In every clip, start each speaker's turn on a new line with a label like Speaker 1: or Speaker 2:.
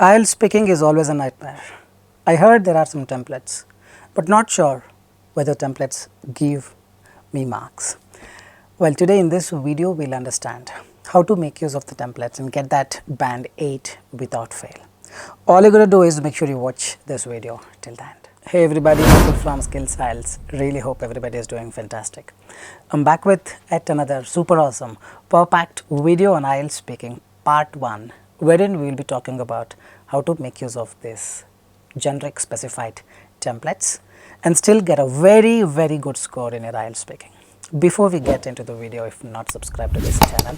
Speaker 1: IELTS speaking is always a nightmare. I heard there are some templates, but not sure whether templates give me marks. Well, today in this video, we'll understand how to make use of the templates and get that band 8 without fail. All you're going to do is make sure you watch this video till the end. Hey everybody, Nakul from Skills IELTS. Really hope everybody is doing fantastic. I'm back with yet another super awesome, power-packed video on IELTS speaking part 1, wherein we will be talking about how to make use of this generic specified templates and still get a very good score in your IELTS speaking. Before we get into the video, if not subscribed to this channel,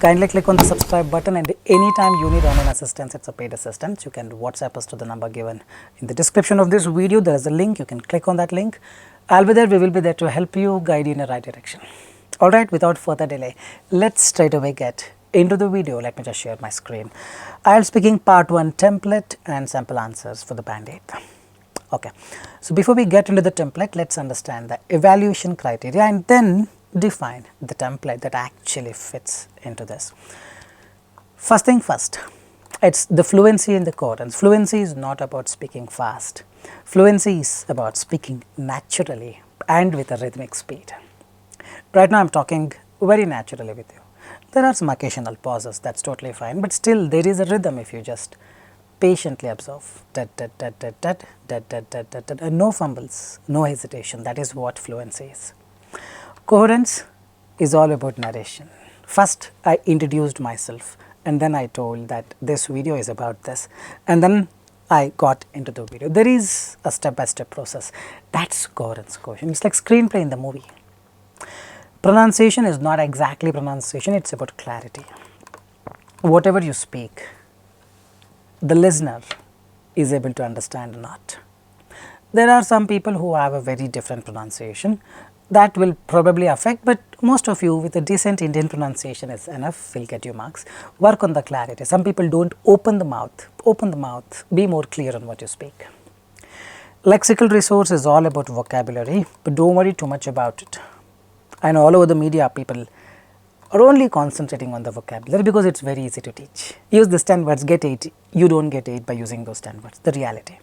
Speaker 1: kindly click on the subscribe button, and anytime you need online assistance, it's a paid assistance, you can WhatsApp us to the number given in the description of this video. There is a link, you can click on that link. I'll be there, we will be there to help you, guide you in the right direction. Alright, without further delay, let's straight away get into the video. Let me just share my screen. IELTS speaking part 1 template and sample answers for the band 8. Okay, so before we get into the template, let's understand the evaluation criteria and then define the template that actually fits into this. First thing first, it's the fluency and the coherence. Fluency is not about speaking fast. Fluency is about speaking naturally and with a rhythmic speed. Right now I'm talking very naturally with you. There are some occasional pauses, that's totally fine, but still there is a rhythm if you just patiently observe. And no fumbles, no hesitation. That is what fluency is. Coherence is all about narration. First, I introduced myself and then I told that this video is about this, and then I got into the video. There is a step-by-step process. That's coherence quotient. It's like screenplay in the movie. Pronunciation is not exactly pronunciation, it's about clarity. Whatever you speak, the listener is able to understand or not. There are some people who have a very different pronunciation that will probably affect, but most of you with a decent Indian pronunciation is enough, will get you marks. Work on the clarity. Some people don't open the mouth, be more clear on what you speak. Lexical resource is all about vocabulary, but don't worry too much about it. I know all over the media people are only concentrating on the vocabulary because it's very easy to teach. Use the 10 words, get 8. You don't get 8 by using those 10 words, the reality.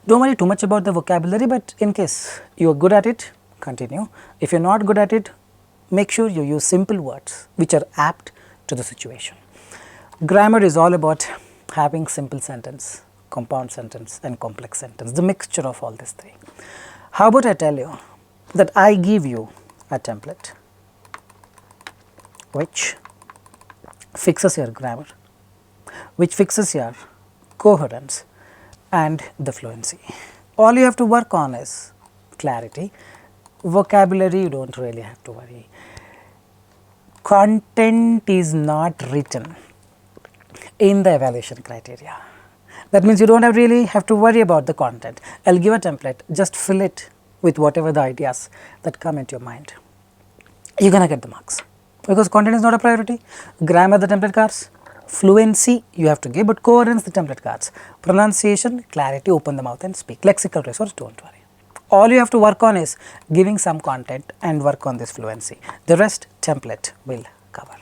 Speaker 1: Don't worry too much about the vocabulary, but in case you are good at it, continue. If you're not good at it, make sure you use simple words which are apt to the situation. Grammar is all about having simple sentence, compound sentence and complex sentence, the mixture of all these three. How about I tell you that I give you a template which fixes your grammar, which fixes your coherence and the fluency. All you have to work on is clarity. Vocabulary, you don't really have to worry. Content is not written in the evaluation criteria. That means you don't really have to worry about the content. I'll give a template, just fill it with whatever the ideas that come into your mind. You're going to get the marks. Because content is not a priority. Grammar, the template cards. Fluency, you have to give, but coherence, the template cards. Pronunciation, clarity, open the mouth and speak. Lexical resource, don't worry. All you have to work on is giving some content and work on this fluency. The rest, template will cover.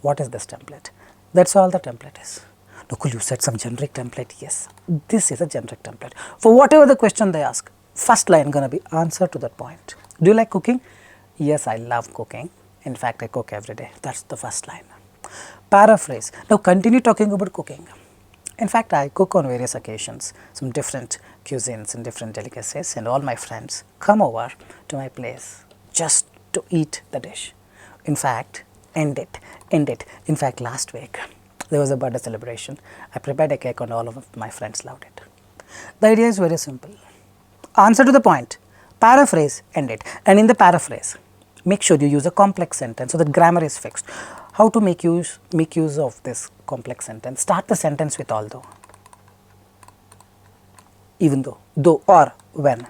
Speaker 1: What is this template? That's all the template is. Nakul, you said some generic template. Yes, this is a generic template. For whatever the question they ask, first line going to be answer to that point. Do you like cooking? Yes, I love cooking. In fact, I cook every day. That's the first line. Paraphrase. Now continue talking about cooking. In fact, I cook on various occasions, some different cuisines and different delicacies, and all my friends come over to my place just to eat the dish. In fact, end it. In fact, last week there was a birthday celebration. I prepared a cake and all of my friends loved it. The idea is very simple. Answer to the point, paraphrase, end it. And in the paraphrase, make sure you use a complex sentence so that grammar is fixed. How to make use of this complex sentence? Start the sentence with although, even though, or, when,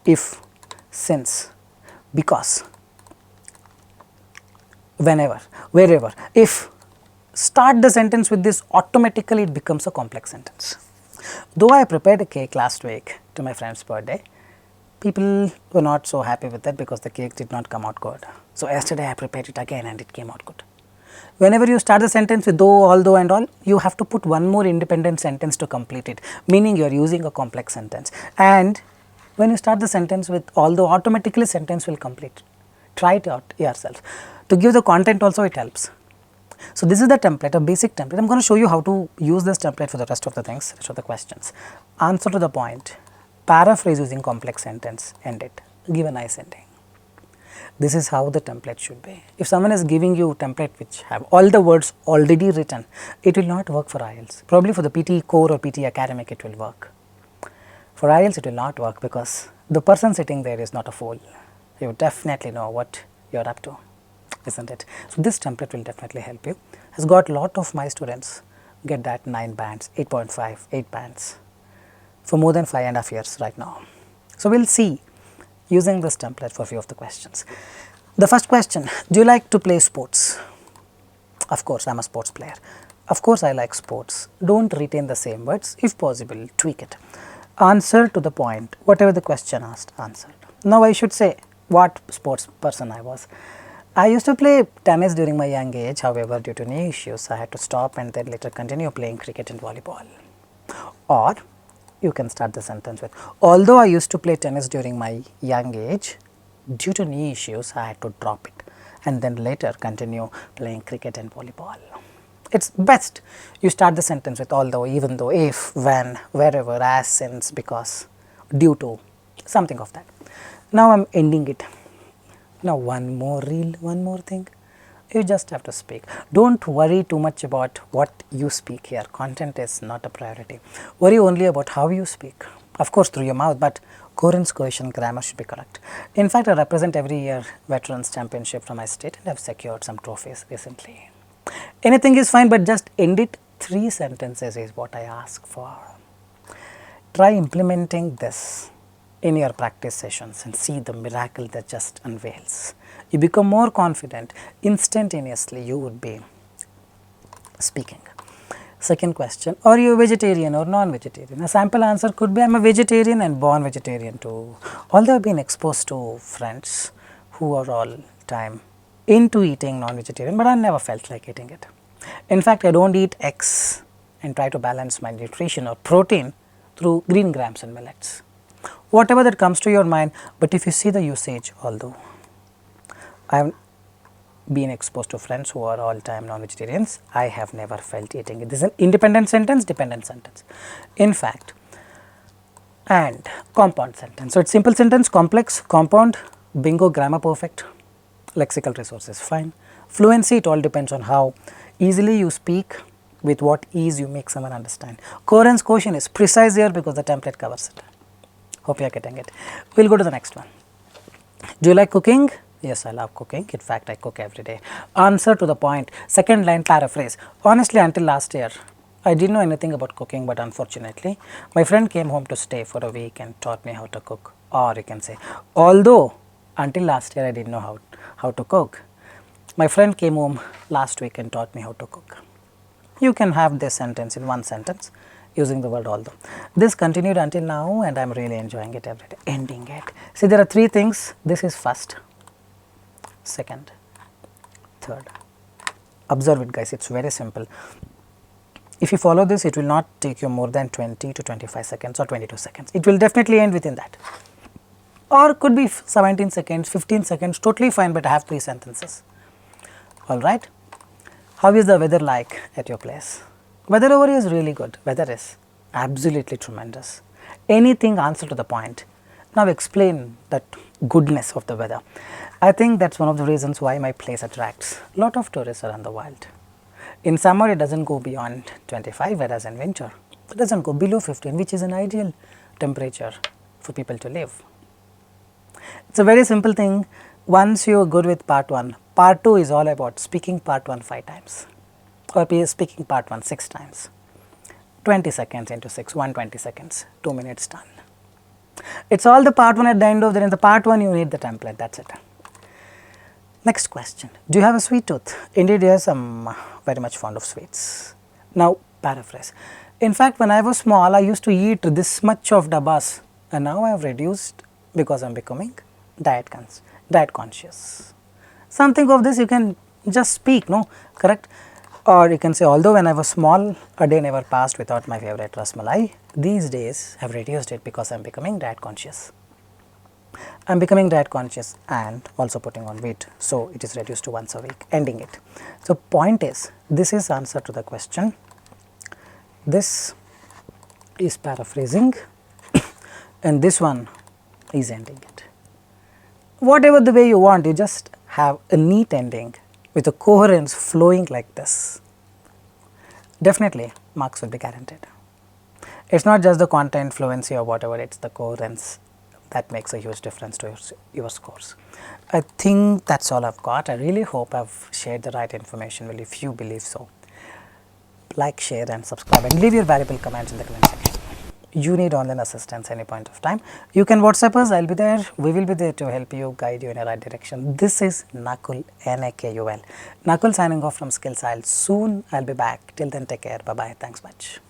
Speaker 1: if, since, because, whenever, wherever. If start the sentence with this, automatically it becomes a complex sentence. Though I prepared a cake last week to my friend's birthday, people were not so happy with that because the cake did not come out good. So yesterday I prepared it again and it came out good. Whenever you start the sentence with though, although and all, you have to put one more independent sentence to complete it, meaning you are using a complex sentence. And when you start the sentence with although, automatically sentence will complete. Try it out yourself. To give the content also it helps. So, this is the template, a basic template. I am going to show you how to use this template for the rest of the things, rest of the questions. Answer to the point, paraphrase using complex sentence, end it, give a nice ending. This is how the template should be. If someone is giving you template which have all the words already written, it will not work for IELTS. Probably for the PT core or PT academic it will work. For IELTS it will not work because the person sitting there is not a fool. You definitely know what you are up to, isn't it? So, this template will definitely help you. Has got lot of my students get that 9 bands, 8.5, 8 bands for more than 5.5 years right now. So, we will see using this template for a few of the questions. The first question, do you like to play sports? Of course, I am a sports player. Of course, I like sports. Don't retain the same words. If possible, tweak it. Answer to the point, whatever the question asked, answered. Now, I should say what sports person I was. I used to play tennis during my young age. However, due to knee issues, I had to stop and then later continue playing cricket and volleyball. Or you can start the sentence with, although I used to play tennis during my young age, due to knee issues, I had to drop it and then later continue playing cricket and volleyball. It's best you start the sentence with although, even though, if, when, wherever, as, since, because, due to, something of that. Now, I am ending it. Now, one more thing. You just have to speak. Don't worry too much about what you speak here. Content is not a priority. Worry only about how you speak. Of course, through your mouth, but coherence, cohesion, grammar should be correct. In fact, I represent every year Veterans Championship from my state and have secured some trophies recently. Anything is fine, but just end it. 3 sentences is what I ask for. Try implementing this in your practice sessions and see the miracle that just unveils. You become more confident, instantaneously you would be speaking. Second question, are you a vegetarian or non-vegetarian? A sample answer could be I am a vegetarian and born vegetarian too. Although I have been exposed to friends who are all time into eating non-vegetarian, but I never felt like eating it. In fact, I don't eat eggs and try to balance my nutrition or protein through green grams and millets. Whatever that comes to your mind, but if you see the usage, although I have been exposed to friends who are all time non-vegetarians, I have never felt eating it. This is an independent sentence, dependent sentence. In fact, and compound sentence. So, it's simple sentence, complex, compound, bingo, grammar perfect, lexical resources fine. Fluency, it all depends on how easily you speak, with what ease you make someone understand. Coherence, cohesion is precise here because the template covers it. Hope you are getting it. We will go to the next one. Do you like cooking? Yes, I love cooking. In fact, I cook every day. Answer to the point. Second line, paraphrase. Honestly, until last year, I didn't know anything about cooking, but unfortunately, my friend came home to stay for a week and taught me how to cook. Or you can say, although until last year I didn't know how to cook, my friend came home last week and taught me how to cook. You can have this sentence in one sentence using the word although. This continued until now and I am really enjoying it every day, ending it. See, there are 3 things. This is first, second, third. Observe it, guys, it is very simple. If you follow this, it will not take you more than 20 to 25 seconds or 22 seconds. It will definitely end within that. Or could be 17 seconds, 15 seconds, totally fine, but I have 3 sentences. Alright. How is the weather like at your place? Weather over here is really good. Weather is absolutely tremendous. Anything, answer to the point. Now, explain that goodness of the weather. I think that is one of the reasons why my place attracts a lot of tourists around the world. In summer, it does not go beyond 25, whereas in winter, it does not go below 15, which is an ideal temperature for people to live. It is a very simple thing. Once you are good with part 1, part 2 is all about speaking part 1 5 times or speaking part 1 6 times. 20 seconds into 6, 120 seconds, 2 minutes done. It is all the part 1 at the end of the part 1 you need the template, that is it. Next question, do you have a sweet tooth? Indeed, yes, I am very much fond of sweets. Now, paraphrase. In fact, when I was small, I used to eat this much of dabbas and now I have reduced because I am becoming diet conscious. Something of this you can just speak, no, correct? Or you can say, although when I was small, a day never passed without my favorite rasmalai. These days have reduced it because I am becoming diet conscious. I am becoming diet conscious and also putting on weight. So, it is reduced to once a week, ending it. So, point is, this is answer to the question. This is paraphrasing and this one is ending it. Whatever the way you want, you just have a neat ending with a coherence flowing like this. Definitely marks will be guaranteed. It is not just the content fluency or whatever, it is the coherence that makes a huge difference to your scores. I think that is all I have got. I really hope I have shared the right information. Well, if you believe so, like, share and subscribe and leave your valuable comments in the comment section. You need online assistance any point of time, you can WhatsApp us. I will be there. We will be there to help you, guide you in the right direction. This is Nakul, Nakul. Nakul signing off from Skills IELTS. Soon I will be back. Till then, take care. Bye bye. Thanks much.